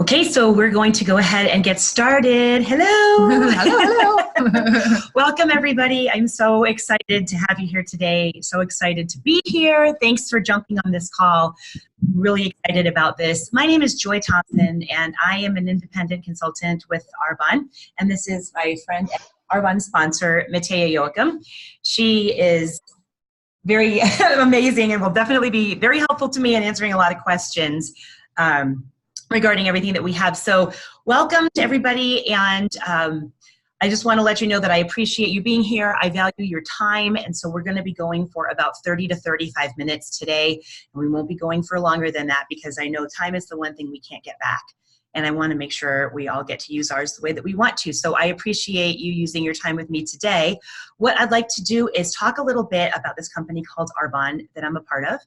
Okay, so we're going to go ahead and get started. Hello. Hello. Welcome, everybody. I'm so excited to have you here today. So excited to be here. Thanks for jumping on this call. Really excited about this. My name is Joy Thompson, and I am an independent consultant with Arbonne. And this is my friend, Arbonne sponsor, Matea Joachim. She is very amazing and will definitely be very helpful to me in answering a lot of questions regarding everything that we have. So welcome to everybody, and I just want to let you know that I appreciate you being here. I value your time, and so we're going to be going for about 30 to 35 minutes today, and we won't be going for longer than that because I know time is the one thing we can't get back, and I want to make sure we all get to use ours the way that we want to. So I appreciate you using your time with me today. What I'd like to do is talk a little bit about this company called Arbonne that I'm a part of.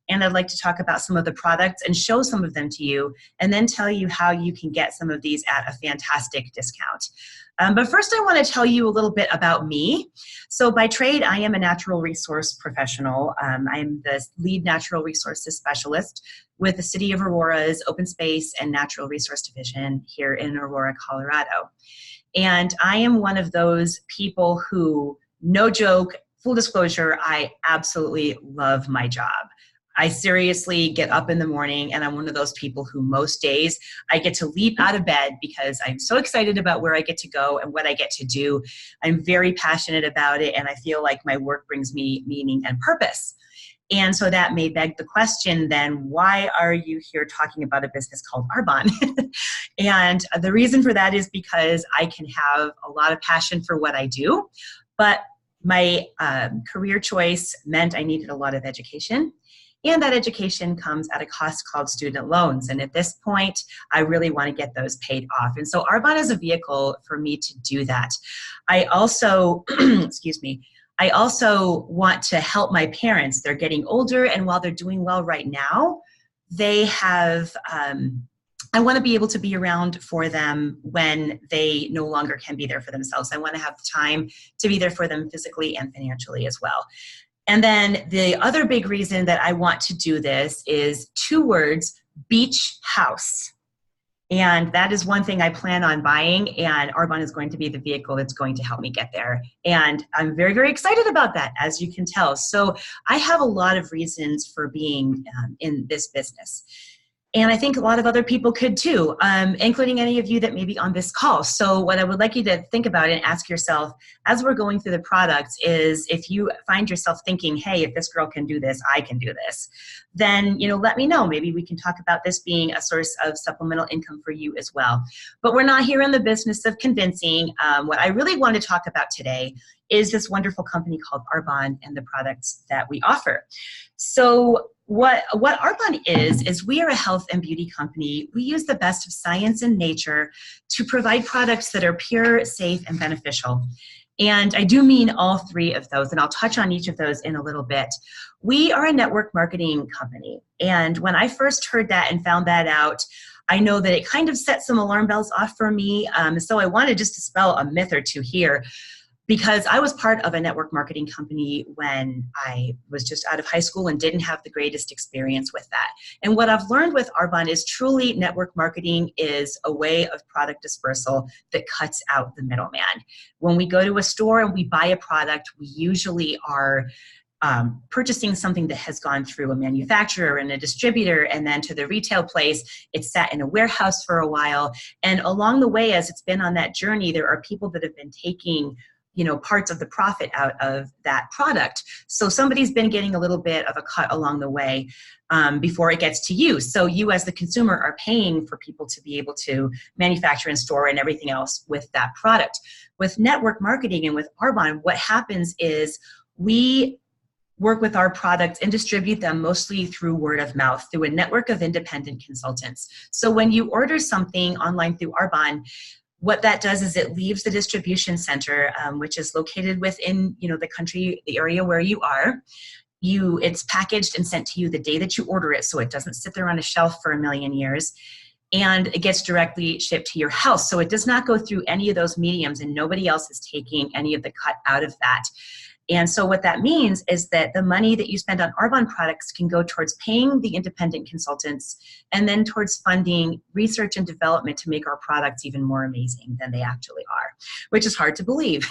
And I'd like to talk about some of the products and show some of them to you, and then tell you how you can get some of these at a fantastic discount. But first I want to tell you a little bit about me. So by trade, I am a natural resource professional. I'm the lead natural resources specialist with the City of Aurora's Open Space and Natural Resource Division here in Aurora, Colorado. And I am one of those people who, no joke, full disclosure, I absolutely love my job. I seriously get up in the morning, and I'm one of those people who most days I get to leap out of bed because I'm so excited about where I get to go and what I get to do. I'm very passionate about it, and I feel like my work brings me meaning and purpose. And so that may beg the question then, why are you here talking about a business called Arbonne? And the reason for that is because I can have a lot of passion for what I do, but my career choice meant I needed a lot of education. And that education comes at a cost called student loans. And at this point, I really want to get those paid off. And so Arbonne is a vehicle for me to do that. I also, excuse me, I also want to help my parents. They're getting older, and while they're doing well right now, they have, I want to be able to be around for them when they no longer can be there for themselves. I want to have the time to be there for them physically and financially as well. And then the other big reason that I want to do this is two words: beach house. And that is one thing I plan on buying, and Arbonne is going to be the vehicle that's going to help me get there. And I'm very, very excited about that, as you can tell. So I have a lot of reasons for being in this business. And I think a lot of other people could too, including any of you that may be on this call. So what I would like you to think about and ask yourself as we're going through the products is, if you find yourself thinking, hey, if this girl can do this, I can do this, then let me know. Maybe we can talk about this being a source of supplemental income for you as well. But we're not here in the business of convincing. What I really want to talk about today is this wonderful company called Arbonne and the products that we offer. So what Arbonne is we are a health and beauty company. We use the best of science and nature to provide products that are pure, safe, and beneficial. And I do mean all three of those, and I'll touch on each of those in a little bit. We are a network marketing company, and when I first heard that and found that out, I know that it kind of set some alarm bells off for me. So I wanted just to dispel a myth or two here, because I was part of a network marketing company when I was just out of high school and didn't have the greatest experience with that. And what I've learned with Arbonne is truly network marketing is a way of product dispersal that cuts out the middleman. When we go to a store and we buy a product, we usually are purchasing something that has gone through a manufacturer and a distributor and then to the retail place. It's sat in a warehouse for a while. And along the way, as it's been on that journey, there are people that have been taking parts of the profit out of that product. So somebody's been getting a little bit of a cut along the way before it gets to you. So you as the consumer are paying for people to be able to manufacture and store and everything else with that product. With network marketing and with Arbonne, what happens is we work with our products and distribute them mostly through word of mouth, through a network of independent consultants. So when you order something online through Arbonne, what that does is it leaves the distribution center, which is located within the country, the area where you are. It's packaged and sent to you the day that you order it, so it doesn't sit there on a shelf for a million years. And it gets directly shipped to your house. So it does not go through any of those mediums, and nobody else is taking any of the cut out of that. And so what that means is that the money that you spend on Arbonne products can go towards paying the independent consultants and then towards funding research and development to make our products even more amazing than they actually are, which is hard to believe.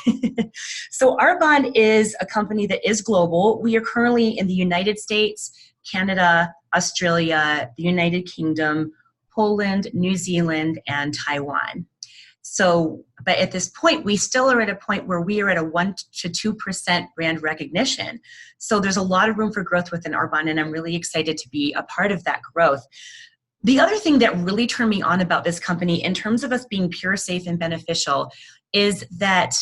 So Arbonne is a company that is global. We are currently in the United States, Canada, Australia, the United Kingdom, Poland, New Zealand, and Taiwan. So, but at this point, we still are at a point where we are at a 1 to 2% brand recognition. So there's a lot of room for growth within Arbonne, and I'm really excited to be a part of that growth. The other thing that really turned me on about this company in terms of us being pure, safe, and beneficial is that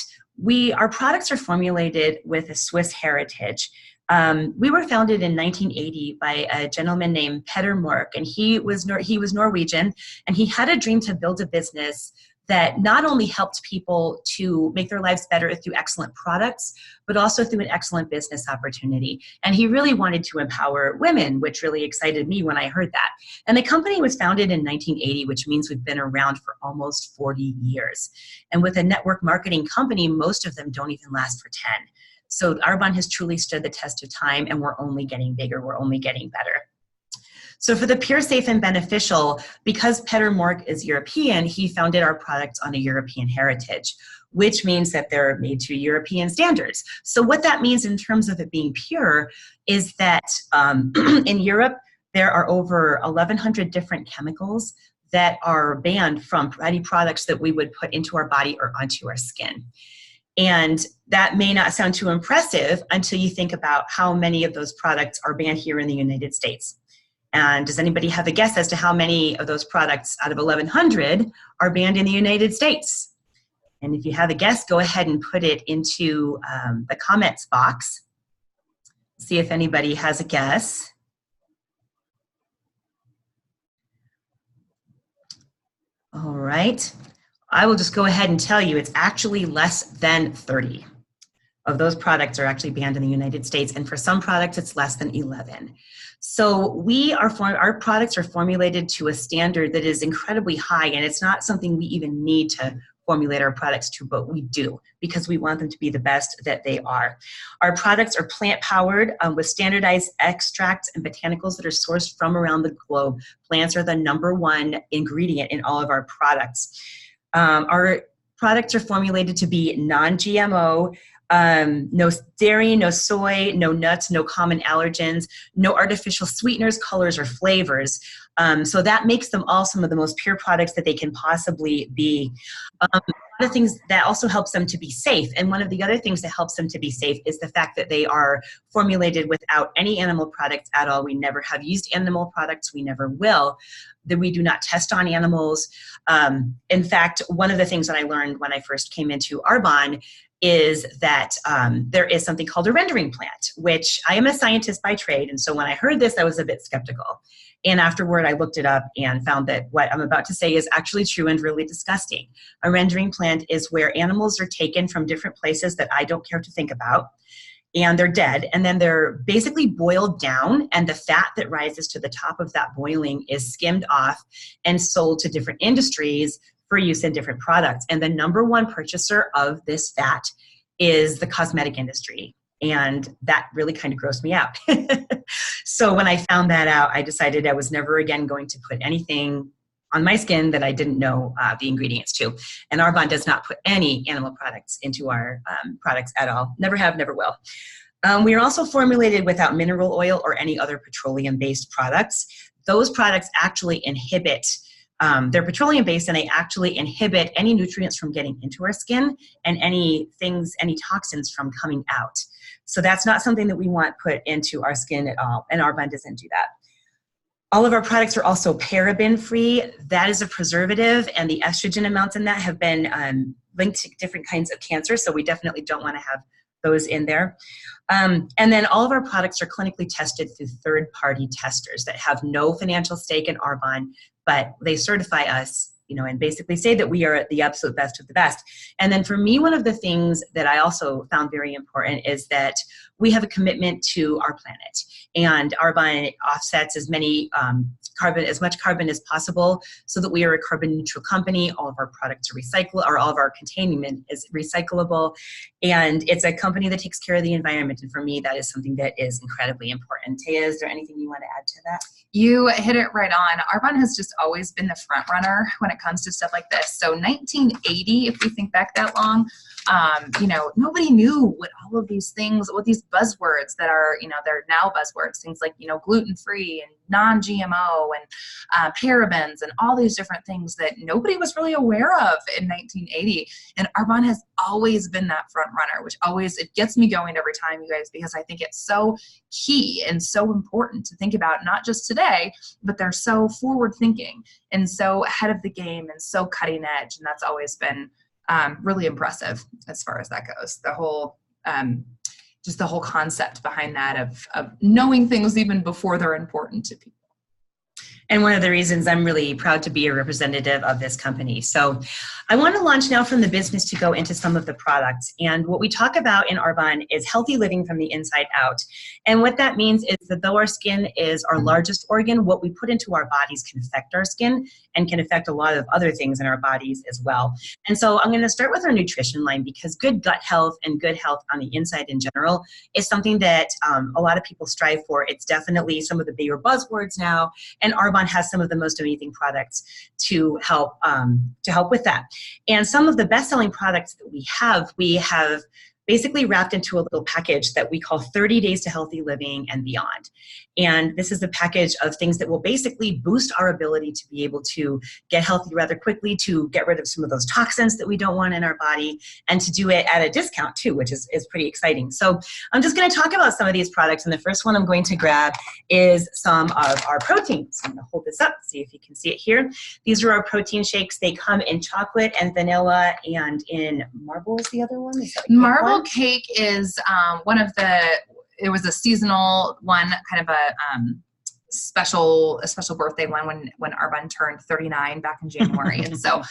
our products are formulated with a Swiss heritage. We were founded in 1980 by a gentleman named Peter Mork, and he was Norwegian, and he had a dream to build a business that not only helped people to make their lives better through excellent products, but also through an excellent business opportunity. And he really wanted to empower women, which really excited me when I heard that. And the company was founded in 1980, which means we've been around for almost 40 years. And with a network marketing company, most of them don't even last for 10. So Arbonne has truly stood the test of time, and we're only getting bigger, we're only getting better. So for the pure, safe, and beneficial, because Peter Mork is European, he founded our products on a European heritage, which means that they're made to European standards. So what that means in terms of it being pure is that in Europe, there are over 1,100 different chemicals that are banned from any products that we would put into our body or onto our skin. And that may not sound too impressive until you think about how many of those products are banned here in the United States. And does anybody have a guess as to how many of those products out of 1,100 are banned in the United States? And if you have a guess, go ahead and put it into the comments box. See if anybody has a guess. All right. I will just go ahead and tell you it's actually less than 30 of those products are actually banned in the United States, and for some products it's less than 11. So our products are formulated to a standard that is incredibly high, and it's not something we even need to formulate our products to, but we do because we want them to be the best that they are. Our products are plant-powered with standardized extracts and botanicals that are sourced from around the globe. Plants are the #1 ingredient in all of our products. Our products are formulated to be non-GMO, no dairy, no soy, no nuts, no common allergens, no artificial sweeteners, colors, or flavors. So that makes them all some of the most pure products that they can possibly be. One of the things that also helps them to be safe, and one of the other things that helps them to be safe is the fact that they are formulated without any animal products at all. We never have used animal products, we never will. That we do not test on animals. In fact, one of the things that I learned when I first came into Arbonne is that there is something called a rendering plant, which I am a scientist by trade. And so when I heard this, I was a bit skeptical. And afterward, I looked it up and found that what I'm about to say is actually true and really disgusting. A rendering plant is where animals are taken from different places that I don't care to think about, and they're dead, and then they're basically boiled down, and the fat that rises to the top of that boiling is skimmed off and sold to different industries for use in different products. And the #1 purchaser of this fat is the cosmetic industry. And that really kind of grossed me out. So when I found that out, I decided I was never again going to put anything on my skin that I didn't know the ingredients to. And Arbonne does not put any animal products into our products at all. Never have, never will. We are also formulated without mineral oil or any other petroleum-based products. Those products actually inhibit they're petroleum-based, and they actually inhibit any nutrients from getting into our skin and any toxins from coming out. So that's not something that we want put into our skin at all, and Arbonne doesn't do that. All of our products are also paraben-free. That is a preservative, and the estrogen amounts in that have been linked to different kinds of cancer, so we definitely don't want to have those in there. And then all of our products are clinically tested through third-party testers that have no financial stake in Arbonne, but they certify us, and basically say that we are the absolute best of the best. And then for me, one of the things that I also found very important is that we have a commitment to our planet, and Arbonne offsets as much carbon as possible, so that we are a carbon neutral company. All of our products are recyclable, or all of our containment is recyclable, and it's a company that takes care of the environment. And for me, that is something that is incredibly important. Taya, is there anything you want to add to that? You hit it right on. Arbonne has just always been the front runner when it comes to stuff like this. So 1980, if we think back that long, nobody knew what all of these things, what these buzzwords that are, they're now buzzwords, things like, gluten-free and non-GMO and parabens and all these different things that nobody was really aware of in 1980. And Arbonne has always been that front runner, which it gets me going every time, you guys, because I think it's so key and so important to think about, not just today, but they're so forward thinking and so ahead of the game and so cutting edge. And that's always been really impressive as far as that goes. The whole concept behind that of knowing things even before they're important to people. And one of the reasons I'm really proud to be a representative of this company. So I want to launch now from the business to go into some of the products. And what we talk about in Arbonne is healthy living from the inside out. And what that means is that though our skin is our largest organ, what we put into our bodies can affect our skin and can affect a lot of other things in our bodies as well. And so I'm going to start with our nutrition line, because good gut health and good health on the inside in general is something that a lot of people strive for. It's definitely some of the bigger buzzwords now, and Arbonne has some of the most amazing products to help with that. And some of the best-selling products that we have basically wrapped into a little package that we call 30 Days to Healthy Living and Beyond. And this is a package of things that will basically boost our ability to be able to get healthy rather quickly, to get rid of some of those toxins that we don't want in our body, and to do it at a discount too, which is pretty exciting. So I'm just going to talk about some of these products, and the first one I'm going to grab is some of our proteins. I'm going to hold this up, see if you can see it here. These are our protein shakes. They come in chocolate and vanilla, and in marble is the other one? Is that Marble cake is it was a seasonal one, kind of a special birthday one when Arbonne turned 39 back in January. And so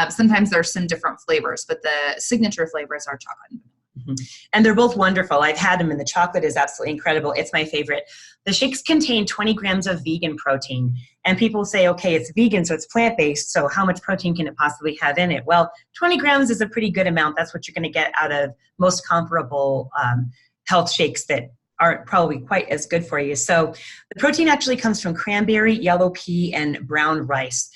sometimes there's some different flavors, but the signature flavors are chocolate and vanilla. Mm-hmm. And they're both wonderful. I've had them, and the chocolate is absolutely incredible. It's my favorite. The shakes contain 20 grams of vegan protein. And people say, okay, it's vegan, so it's plant-based, so how much protein can it possibly have in it? Well, 20 grams is a pretty good amount. That's what you're going to get out of most comparable health shakes that aren't probably quite as good for you. So the protein actually comes from cranberry, yellow pea, and brown rice.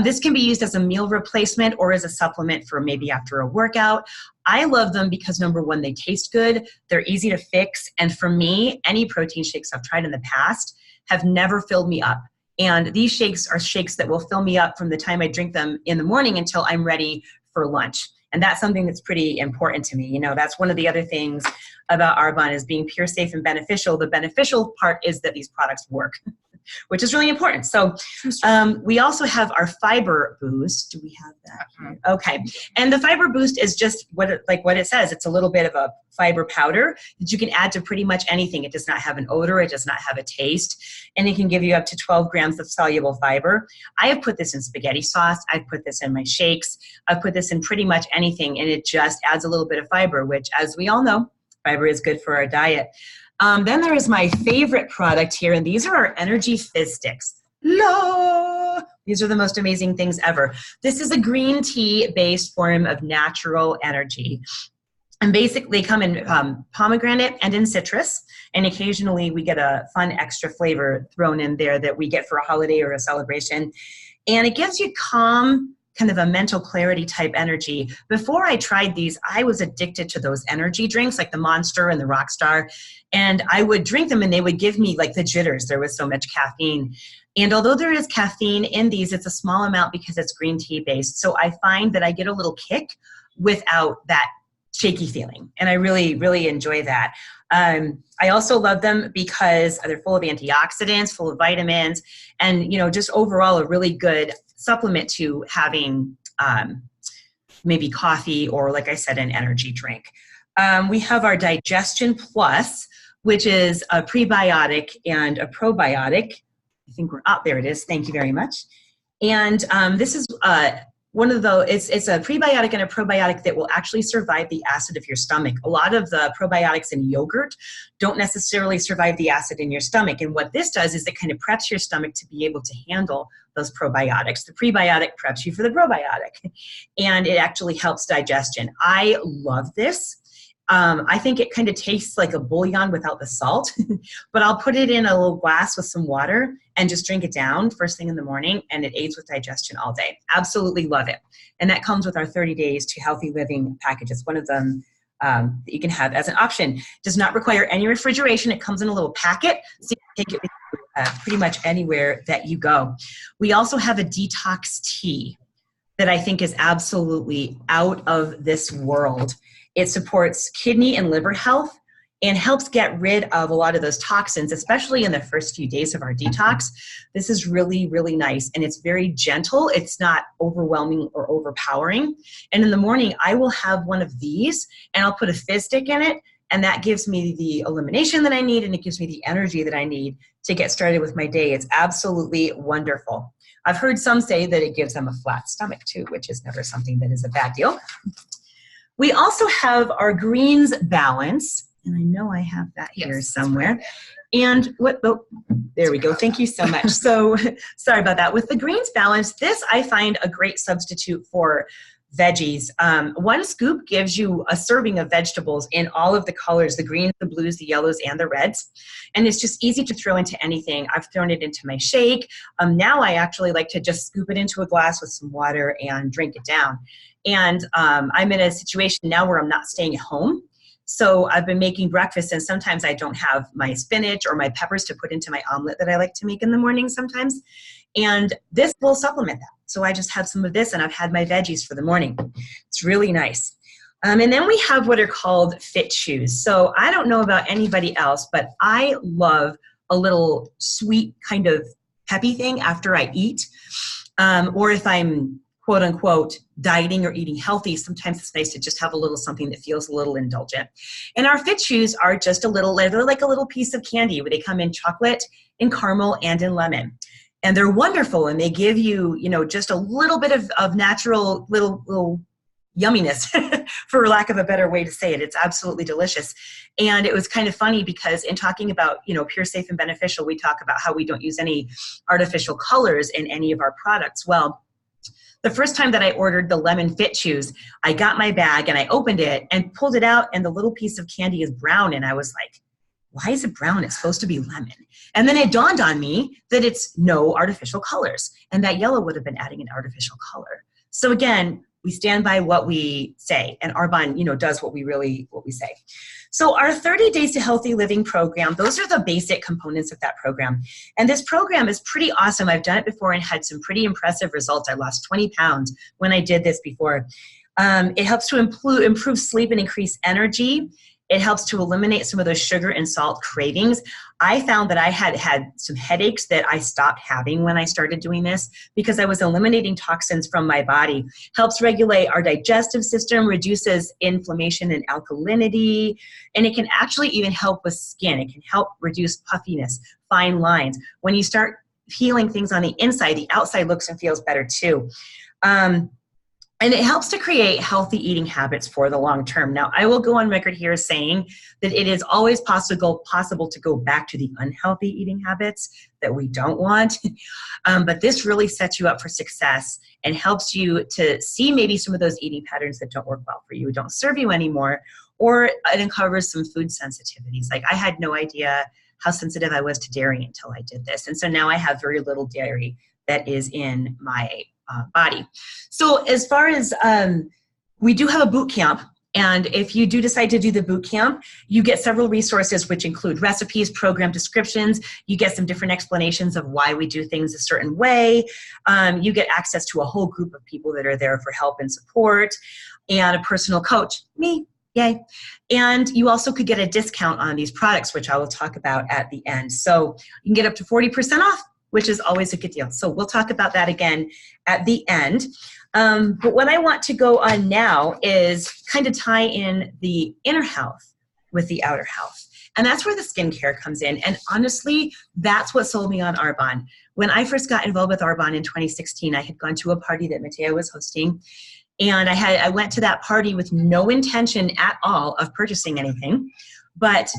This can be used as a meal replacement or as a supplement for maybe after a workout. I love them because, number one, they taste good, they're easy to fix, and for me, any protein shakes I've tried in the past have never filled me up. And these shakes are shakes that will fill me up from the time I drink them in the morning until I'm ready for lunch. And that's something that's pretty important to me. That's one of the other things about Arbonne is being pure, safe, and beneficial. The beneficial part is that these products work, which is really important. So we also have our fiber boost. Do we have that? Okay. And the fiber boost is just what it says. It's a little bit of a fiber powder that you can add to pretty much anything. It does not have an odor. It does not have a taste. And it can give you up to 12 grams of soluble fiber. I have put this in spaghetti sauce. I've put this in my shakes. I've put this in pretty much anything. And it just adds a little bit of fiber, which, as we all know, fiber is good for our diet. Then there is my favorite product here, and these are our Energy Fizz Sticks. These are the most amazing things ever. This is a green tea-based form of natural energy. And basically come in pomegranate and in citrus, and occasionally we get a fun extra flavor thrown in there that we get for a holiday or a celebration. And it gives you calm, kind of a mental clarity type energy. Before I tried these, I was addicted to those energy drinks like the Monster and the Rockstar. And I would drink them and they would give me like the jitters. There was so much caffeine. And although there is caffeine in these, it's a small amount because it's green tea based. So I find that I get a little kick without that shaky feeling. And I really, really enjoy that. I also love them because they're full of antioxidants, full of vitamins, and just overall a really good supplement to having maybe coffee or, like I said, an energy drink. We have our Digestion Plus, which is a prebiotic and a probiotic. I think there it is. Thank you very much. And this is one of the, it's a prebiotic and a probiotic that will actually survive the acid of your stomach. A lot of the probiotics in yogurt don't necessarily survive the acid in your stomach. And what this does is it kind of preps your stomach to be able to handle those probiotics. The prebiotic preps you for the probiotic, and it actually helps digestion. I love this. I think it kind of tastes like a bouillon without the salt, but I'll put it in a little glass with some water and just drink it down first thing in the morning, and it aids with digestion all day. Absolutely love it. And that comes with our 30 Days to Healthy Living package. It's one of them that you can have as an option. Does not require any refrigeration. It comes in a little packet, so you can take it with you pretty much anywhere that you go. We also have a detox tea that I think is absolutely out of this world. It supports kidney and liver health and helps get rid of a lot of those toxins, especially in the first few days of our detox. This is really, really nice, and it's very gentle. It's not overwhelming or overpowering. And in the morning, I will have one of these, and I'll put a fizz stick in it, and that gives me the elimination that I need, and it gives me the energy that I need to get started with my day. It's absolutely wonderful. I've heard some say that it gives them a flat stomach too, which is never something that is a bad deal. We also have our greens balance, and I know I have that here somewhere. And what, oh, there we go. Thank you so much. So sorry about that. With the greens balance, this I find a great substitute for veggies. One scoop gives you a serving of vegetables in all of the colors, the greens, the blues, the yellows, and the reds. And it's just easy to throw into anything. I've thrown it into my shake. Now I actually like to just scoop it into a glass with some water and drink it down. And I'm in a situation now where I'm not staying at home. So I've been making breakfast, and sometimes I don't have my spinach or my peppers to put into my omelet that I like to make in the morning sometimes. And this will supplement that. So I just have some of this, and I've had my veggies for the morning. It's really nice. And then we have what are called fit chews. So I don't know about anybody else, but I love a little sweet kind of peppy thing after I eat. Or if I'm quote unquote dieting or eating healthy, sometimes it's nice to just have a little something that feels a little indulgent. And our fit chews are just a little, they're like a little piece of candy where they come in chocolate, in caramel, and in lemon. And they're wonderful, and they give you, you know, just a little bit of natural little yumminess, for lack of a better way to say it. It's absolutely delicious. And it was kind of funny because in talking about, you know, pure, safe, and beneficial, we talk about how we don't use any artificial colors in any of our products. Well, the first time that I ordered the lemon fit chews, I got my bag and I opened it and pulled it out, and the little piece of candy is brown. And I was like, why is it brown? It's supposed to be lemon. And then it dawned on me that it's no artificial colors, and that yellow would have been adding an artificial color. So again, we stand by what we say, and Arbonne, you know, does what we say. So our 30 Days to Healthy Living program, those are the basic components of that program. And this program is pretty awesome. I've done it before and had some pretty impressive results. I lost 20 pounds when I did this before. It helps to improve sleep and increase energy. It helps to eliminate some of those sugar and salt cravings. I found that I had some headaches that I stopped having when I started doing this because I was eliminating toxins from my body. Helps regulate our digestive system, reduces inflammation and alkalinity, and it can actually even help with skin. It can help reduce puffiness, fine lines. When you start healing things on the inside, the outside looks and feels better too. And it helps to create healthy eating habits for the long term. Now, I will go on record here saying that it is always possible to go back to the unhealthy eating habits that we don't want. But this really sets you up for success and helps you to see maybe some of those eating patterns that don't work well for you, don't serve you anymore, or it uncovers some food sensitivities. Like I had no idea how sensitive I was to dairy until I did this. And so now I have very little dairy that is in my body. So as far as, we do have a boot camp, and if you do decide to do the boot camp, you get several resources which include recipes, program descriptions, you get some different explanations of why we do things a certain way, you get access to a whole group of people that are there for help and support, and a personal coach, me, yay. And you also could get a discount on these products, which I will talk about at the end. So you can get up to 40% off, which is always a good deal. So we'll talk about that again at the end. But what I want to go on now is kind of tie in the inner health with the outer health. And that's where the skincare comes in. And honestly, that's what sold me on Arbonne. When I first got involved with Arbonne in 2016, I had gone to a party that Mateo was hosting. And I went to that party with no intention at all of purchasing anything. But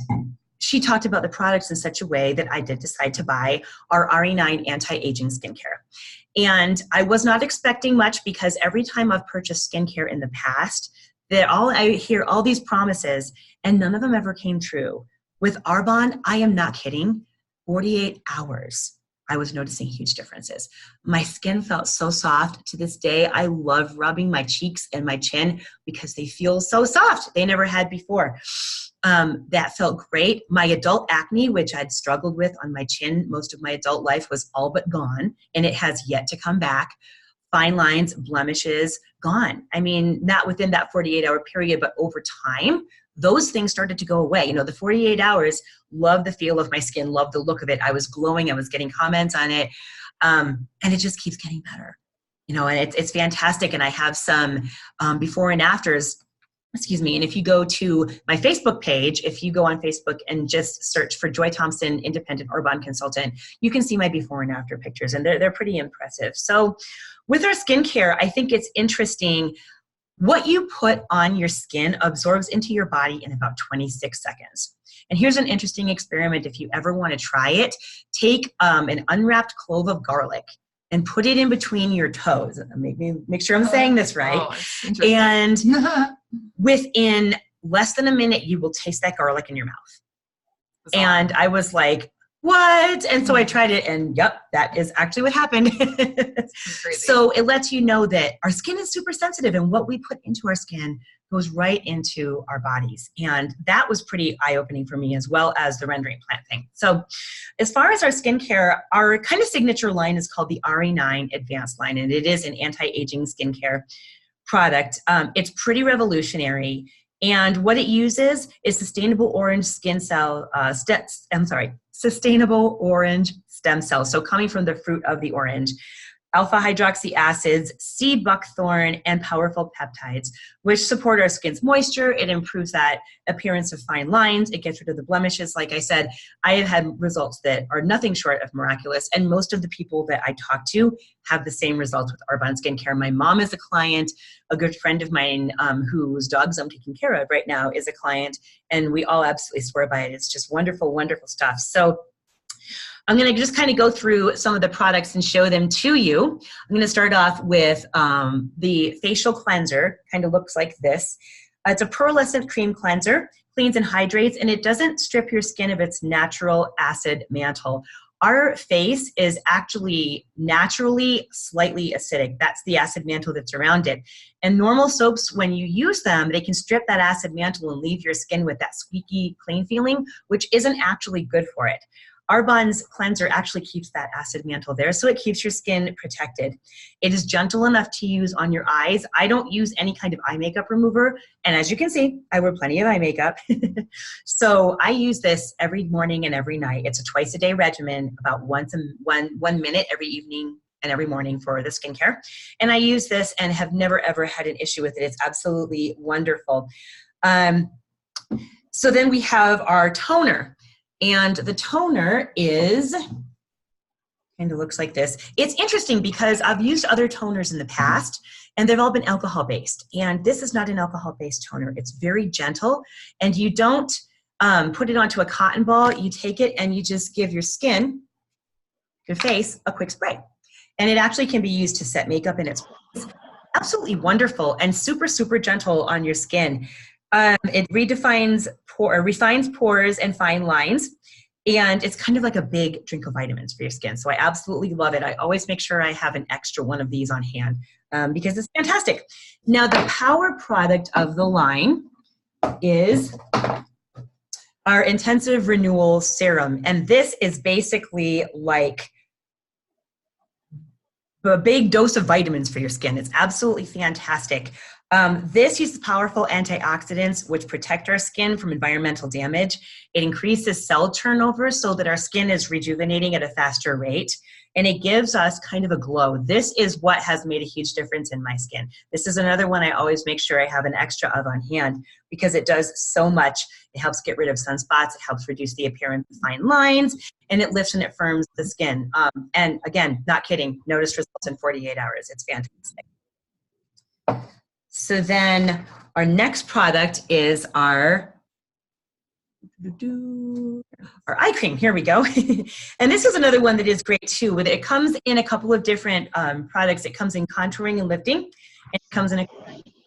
she talked about the products in such a way that I did decide to buy our RE9 anti-aging skincare. And I was not expecting much, because every time I've purchased skincare in the past, I hear all these promises and none of them ever came true. With Arbonne, I am not kidding, 48 hours. I was noticing huge differences. My skin felt so soft. To this day, I love rubbing my cheeks and my chin because they feel so soft. They never had before. That felt great. My adult acne, which I'd struggled with on my chin most of my adult life, was all but gone, and it has yet to come back. Fine lines, blemishes, gone. I mean, not within that 48-hour period, but over time, those things started to go away. You know, the 48 hours, love the feel of my skin, love the look of it. I was glowing, I was getting comments on it, and it just keeps getting better. You know, and it's fantastic. And I have some before and afters, excuse me. And if you go to my Facebook page, if you go on Facebook and just search for Joy Thompson, Independent Arbonne Consultant, you can see my before and after pictures, and they're pretty impressive. So with our skincare, I think it's interesting. What you put on your skin absorbs into your body in about 26 seconds. And here's an interesting experiment. If you ever want to try it, take an unwrapped clove of garlic and put it in between your toes. Make sure I'm saying this right. Oh, and within less than a minute, you will taste that garlic in your mouth. And I was like, what? And so I tried it, and yep, that is actually what happened. So it lets you know that our skin is super sensitive, and what we put into our skin goes right into our bodies. And that was pretty eye-opening for me, as well as the rendering plant thing. So as far as our skincare, our kind of signature line is called the RE9 Advanced line, and it is an anti-aging skincare product. It's pretty revolutionary. And what it uses is sustainable orange sustainable orange stem cells. So coming from the fruit of the orange, alpha hydroxy acids, sea buckthorn, and powerful peptides, which support our skin's moisture. It improves that appearance of fine lines. It gets rid of the blemishes. Like I said, I have had results that are nothing short of miraculous. And most of the people that I talk to have the same results with Arbonne skincare. My mom is a client. A good friend of mine whose dogs I'm taking care of right now is a client. And we all absolutely swear by it. It's just wonderful, wonderful stuff. So I'm going to just kind of go through some of the products and show them to you. I'm going to start off with the facial cleanser. Kind of looks like this. It's a pearlescent cream cleanser, cleans and hydrates, and it doesn't strip your skin of its natural acid mantle. Our face is actually naturally slightly acidic. That's the acid mantle that's around it. And normal soaps, when you use them, they can strip that acid mantle and leave your skin with that squeaky clean feeling, which isn't actually good for it. Arbonne's cleanser actually keeps that acid mantle there, so it keeps your skin protected. It is gentle enough to use on your eyes. I don't use any kind of eye makeup remover, and as you can see, I wear plenty of eye makeup. So I use this every morning and every night. It's a twice-a-day regimen, about one minute every evening and every morning for the skincare. And I use this and have never, ever had an issue with it. It's absolutely wonderful. So then we have our toner. And the toner is, kind of looks like this. It's interesting because I've used other toners in the past and they've all been alcohol-based. And this is not an alcohol-based toner. It's very gentle, and you don't put it onto a cotton ball. You take it and you just give your skin, your face, a quick spray. And it actually can be used to set makeup, and it's absolutely wonderful and super, super gentle on your skin. It refines pores and fine lines, and it's kind of like a big drink of vitamins for your skin. So I absolutely love it. I always make sure I have an extra one of these on hand because it's fantastic. Now, the power product of the line is our Intensive Renewal Serum, and this is basically like a big dose of vitamins for your skin. It's absolutely fantastic. This uses powerful antioxidants which protect our skin from environmental damage. It increases cell turnover so that our skin is rejuvenating at a faster rate. and it gives us kind of a glow. This is what has made a huge difference in my skin. This is another one I always make sure I have an extra of on hand because it does so much. It helps get rid of sunspots, it helps reduce the appearance of fine lines, and it lifts and it firms the skin. And again, not kidding, notice results in 48 hours. It's fantastic. So then our next product is our eye cream. Here we go. And this is another one that is great too. It comes in a couple of different products. It comes in contouring and lifting, and it comes in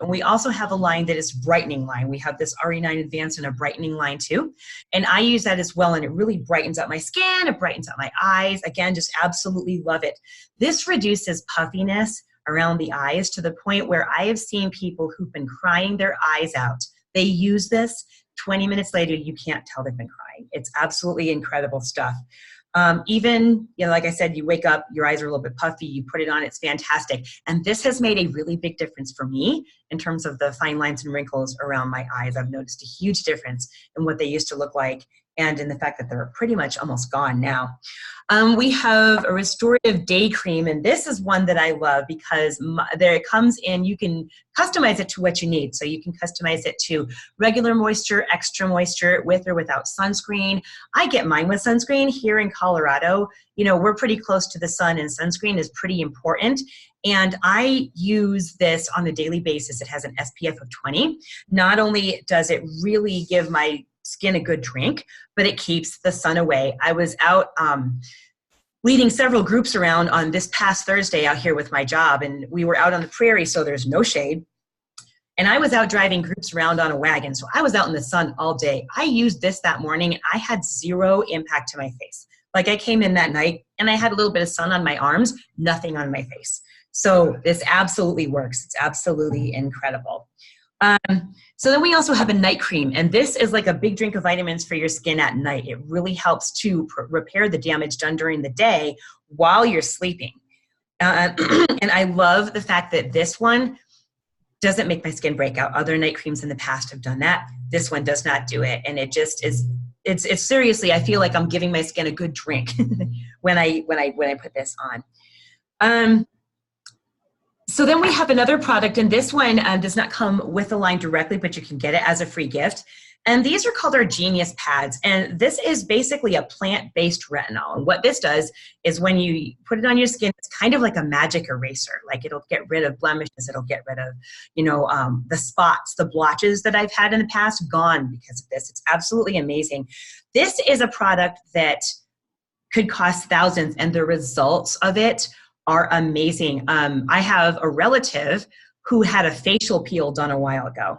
and we also have a line that is brightening line. We have this RE9 Advanced and a brightening line too. And I use that as well, and it really brightens up my skin, it brightens up my eyes. Again, just absolutely love it. This reduces puffiness around the eyes to the point where I have seen people who've been crying their eyes out. They use this, 20 minutes later, you can't tell they've been crying. It's absolutely incredible stuff. Even, like I said, you wake up, your eyes are a little bit puffy, you put it on, it's fantastic. And this has made a really big difference for me in terms of the fine lines and wrinkles around my eyes. I've noticed a huge difference in what they used to look like and in the fact that they're pretty much almost gone now. We have a restorative day cream, and this is one that I love because there it comes in, you can customize it to what you need. So you can customize it to regular moisture, extra moisture, with or without sunscreen. I get mine with sunscreen. Here in Colorado, we're pretty close to the sun, and sunscreen is pretty important. And I use this on a daily basis. It has an SPF of 20. Not only does it really give my skin a good drink, but it keeps the sun away. I was out leading several groups around on this past Thursday out here with my job, and we were out on the prairie, so there's no shade. And I was out driving groups around on a wagon, so I was out in the sun all day. I used this that morning, and I had zero impact to my face. Like, I came in that night, and I had a little bit of sun on my arms, nothing on my face. So this absolutely works. It's absolutely incredible. So then we also have a night cream, and this is like a big drink of vitamins for your skin at night. It really helps to repair the damage done during the day while you're sleeping. And I love the fact that this one doesn't make my skin break out. Other night creams in the past have done that. This one does not do it. And it just is, it's seriously, I feel like I'm giving my skin a good drink when I put this on. So then we have another product, and this one does not come with the line directly, but you can get it as a free gift. And these are called our Genius Pads. And this is basically a plant-based retinol. And what this does is when you put it on your skin, it's kind of like a magic eraser. Like, it'll get rid of blemishes. It'll get rid of, the spots, the blotches that I've had in the past, gone because of this. It's absolutely amazing. This is a product that could cost thousands, and the results of it are amazing. I have a relative who had a facial peel done a while ago,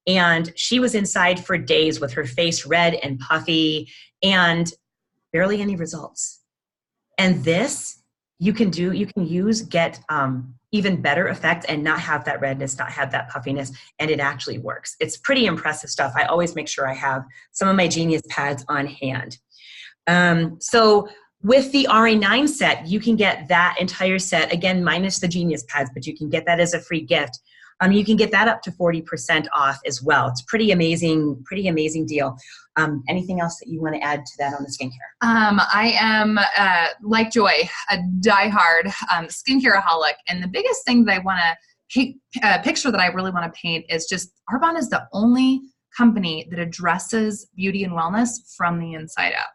and she was inside for days with her face red and puffy and barely any results. And this you can get even better effect and not have that redness, not have that puffiness, and it actually works. It's pretty impressive stuff. I always make sure I have some of my Genius Pads on hand. So with the RE9 set, you can get that entire set, again, minus the Genius Pads, but you can get that as a free gift. You can get that up to 40% off as well. It's pretty amazing deal. Anything else that you want to add to that on the skincare? I am, like Joy, a diehard skincare-aholic. And the biggest thing that I want to picture that I really want to paint is just Arbonne is the only company that addresses beauty and wellness from the inside out.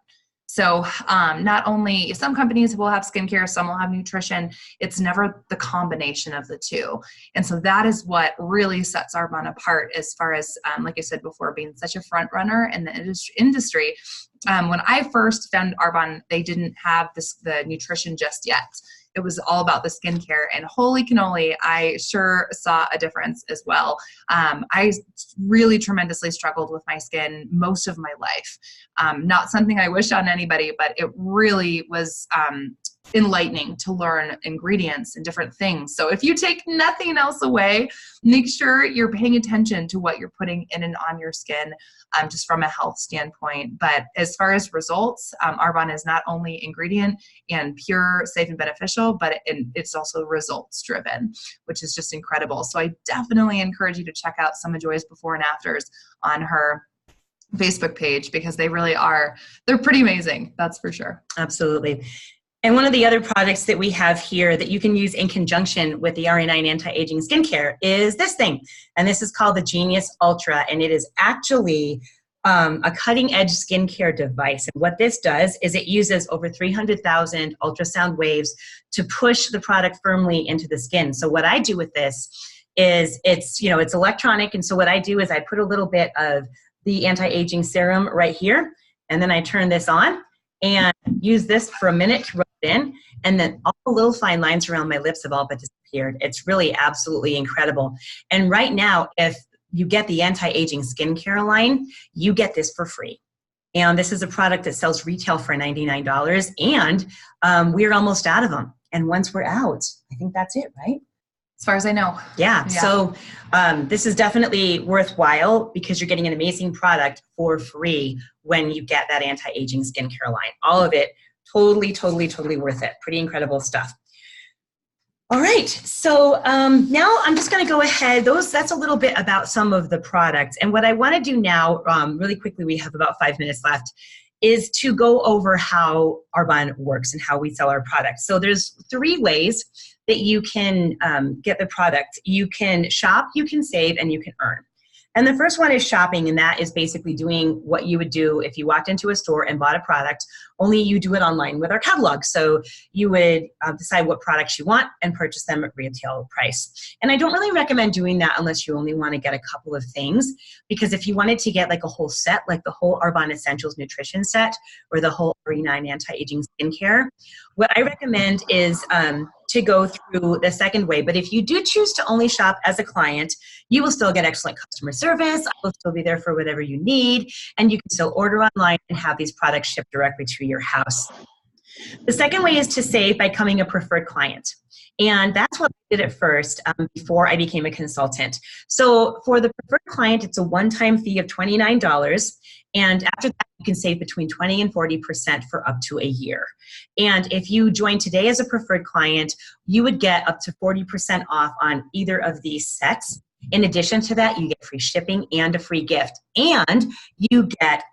So not only, some companies will have skincare, some will have nutrition. It's never the combination of the two. And so that is what really sets Arbonne apart as far as, like I said before, being such a front runner in the industry. When I first found Arbonne, they didn't have the nutrition just yet. It was all about the skincare, and holy cannoli, I sure saw a difference as well. I really tremendously struggled with my skin most of my life. Not something I wish on anybody, but it really was enlightening to learn ingredients and different things. So if you take nothing else away, make sure you're paying attention to what you're putting in and on your skin, just from a health standpoint. But as far as results, Arbonne is not only ingredient and pure, safe, and beneficial, but it's also results driven, which is just incredible. So I definitely encourage you to check out some of Joy's before and afters on her Facebook page, because they really are, they're pretty amazing. That's for sure. Absolutely. And one of the other products that we have here that you can use in conjunction with the RA9 anti-aging skincare is this thing. And this is called the Genius Ultra. And it is actually a cutting edge skincare device. And what this does is it uses over 300,000 ultrasound waves to push the product firmly into the skin. So what I do with this is it's electronic. And so what I do is I put a little bit of the anti-aging serum right here. And then I turn this on and use this for a minute to rub it in, and then all the little fine lines around my lips have all but disappeared. It's really absolutely incredible. And right now, if you get the anti-aging skincare line, you get this for free. And this is a product that sells retail for $99, and we're almost out of them. And once we're out, I think that's it, right? As far as I know. Yeah. So this is definitely worthwhile because you're getting an amazing product for free when you get that anti-aging skincare line. All of it, totally, totally, totally worth it. Pretty incredible stuff. All right. So now I'm just going to go ahead. That's a little bit about some of the products. And what I want to do now, really quickly, we have about 5 minutes left, is to go over how Arbonne works and how we sell our products. So there's 3 ways that you can get the product. You can shop, you can save, and you can earn. And the first one is shopping, and that is basically doing what you would do if you walked into a store and bought a product, only you do it online with our catalog. So you would decide what products you want and purchase them at retail price. And I don't really recommend doing that unless you only want to get a couple of things, because if you wanted to get like a whole set, like the whole Arbonne Essentials Nutrition set or the whole RE9 Anti-Aging Skincare, what I recommend is to go through the second way. But if you do choose to only shop as a client, you will still get excellent customer service. I will still be there for whatever you need, and you can still order online and have these products shipped directly to your house. The second way is to save by becoming a preferred client. And that's what I did at first before I became a consultant. So for the preferred client, it's a one-time fee of $29. And after that, you can save between 20 and 40% for up to a year. And if you join today as a preferred client, you would get up to 40% off on either of these sets. In addition to that, you get free shipping and a free gift. And you get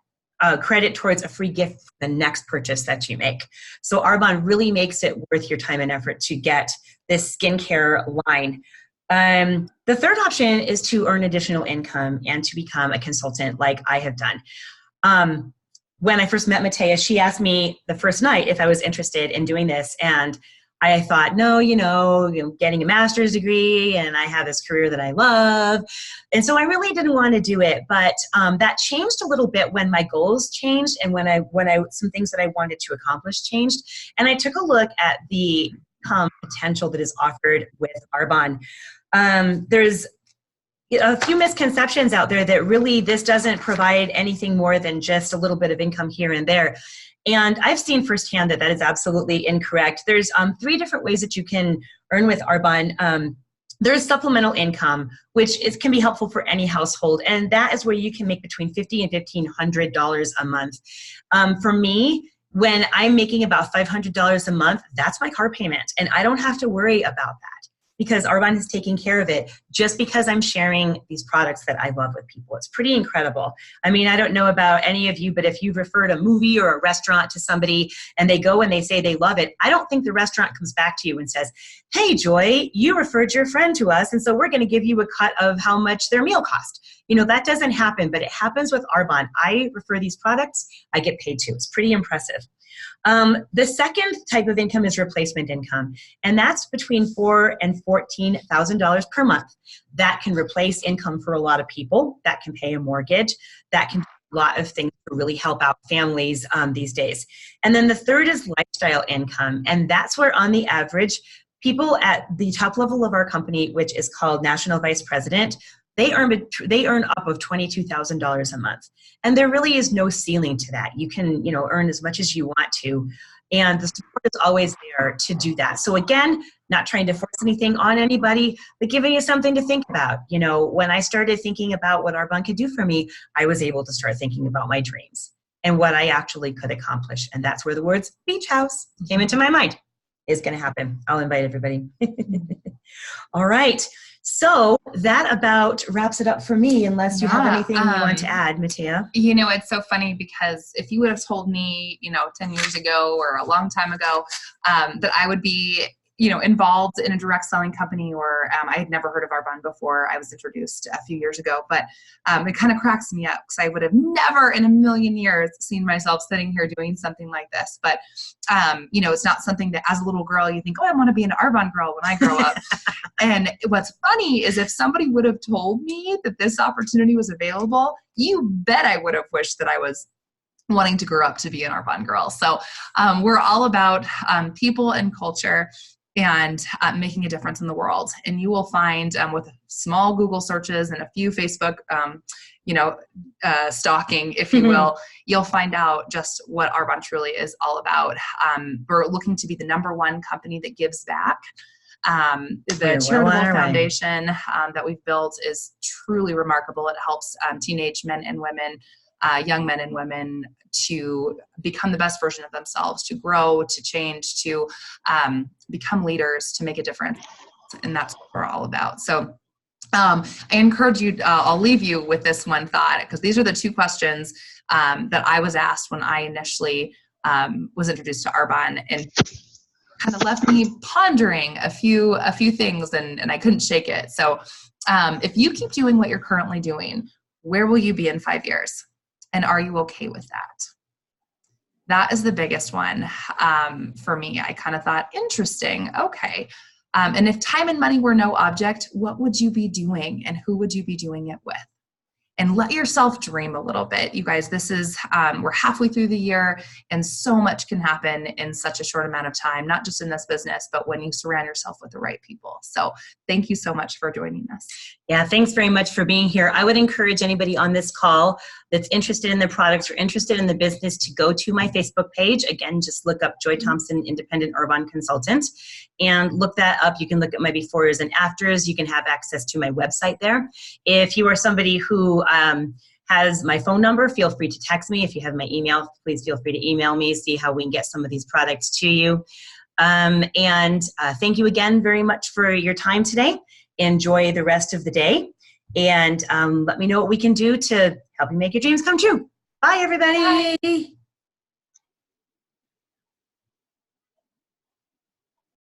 credit towards a free gift for the next purchase that you make. So Arbonne really makes it worth your time and effort to get this skincare line. The third option is to earn additional income and to become a consultant like I have done. When I first met Matea, she asked me the first night if I was interested in doing this, and I thought, no, getting a master's degree, and I have this career that I love. And so I really didn't want to do it. But that changed a little bit when my goals changed and when some things that I wanted to accomplish changed. And I took a look at the potential that is offered with Arbonne. There's a few misconceptions out there that really this doesn't provide anything more than just a little bit of income here and there. And I've seen firsthand that that is absolutely incorrect. There's 3 different ways that you can earn with Arbonne. There's supplemental income, which can be helpful for any household. And that is where you can make between $50 and $1,500 a month. For me, when I'm making about $500 a month, that's my car payment. And I don't have to worry about that, because Arbonne is taking care of it just because I'm sharing these products that I love with people. It's pretty incredible. I mean, I don't know about any of you, but if you've referred a movie or a restaurant to somebody and they go and they say they love it, I don't think the restaurant comes back to you and says, hey, Joy, you referred your friend to us, and so we're going to give you a cut of how much their meal cost. That doesn't happen, but it happens with Arbonne. I refer these products, I get paid too. It's pretty impressive. The second type of income is replacement income, and that's between $4,000 and $14,000 per month. That can replace income for a lot of people. That can pay a mortgage. That can do a lot of things to really help out families these days. And then the third is lifestyle income, and that's where on the average, people at the top level of our company, which is called National Vice President, they earn up of $22,000 a month. And there really is no ceiling to that. You can, earn as much as you want to. And the support is always there to do that. So again, not trying to force anything on anybody, but giving you something to think about. When I started thinking about what Arbonne could do for me, I was able to start thinking about my dreams and what I actually could accomplish. And that's where the words beach house came into my mind. Is going to happen. I'll invite everybody. All right. So that about wraps it up for me, unless you have Yeah, anything you want to add, Matea. It's so funny because if you would have told me, 10 years ago or a long time ago, that I would be, involved in a direct selling company, or I had never heard of Arbonne before. I was introduced a few years ago, but it kind of cracks me up because I would have never in a million years seen myself sitting here doing something like this. But, it's not something that as a little girl, you think, oh, I want to be an Arbonne girl when I grow up. And what's funny is if somebody would have told me that this opportunity was available, you bet I would have wished that I was wanting to grow up to be an Arbonne girl. So we're all about people and culture and making a difference in the world. And you will find with small Google searches and a few Facebook, stalking, if you will, you'll find out just what Arbonne truly is all about. We're looking to be the -- company that gives back. The charitable foundation that we've built is truly remarkable. It helps teenage men and women, young men and women, to become the best version of themselves, to grow, to change, to become leaders, to make a difference. And that's what we're all about. So I encourage you, I'll leave you with this one thought, because these are the two questions that I was asked when I initially was introduced to Arbonne, and kind of left me pondering a few things, and I couldn't shake it. So if you keep doing what you're currently doing, where will you be in 5 years? And are you okay with that? That is the biggest one for me. I kind of thought, interesting, okay. And if time and money were no object, what would you be doing, and who would you be doing it with? And let yourself dream a little bit. You guys, this is, we're halfway through the year, and so much can happen in such a short amount of time, not just in this business, but when you surround yourself with the right people. So thank you so much for joining us. Yeah, thanks very much for being here. I would encourage anybody on this call that's interested in the products or interested in the business to go to my Facebook page. Again, just look up Joy Thompson, Independent Arbonne Consultant, and look that up. You can look at my befores and afters. You can have access to my website there. If you are somebody who has my phone number, feel free to text me. If you have my email, please feel free to email me, see how we can get some of these products to you. And thank you again very much for your time today. Enjoy the rest of the day, and let me know what we can do to help you make your dreams come true. Bye, everybody. Bye.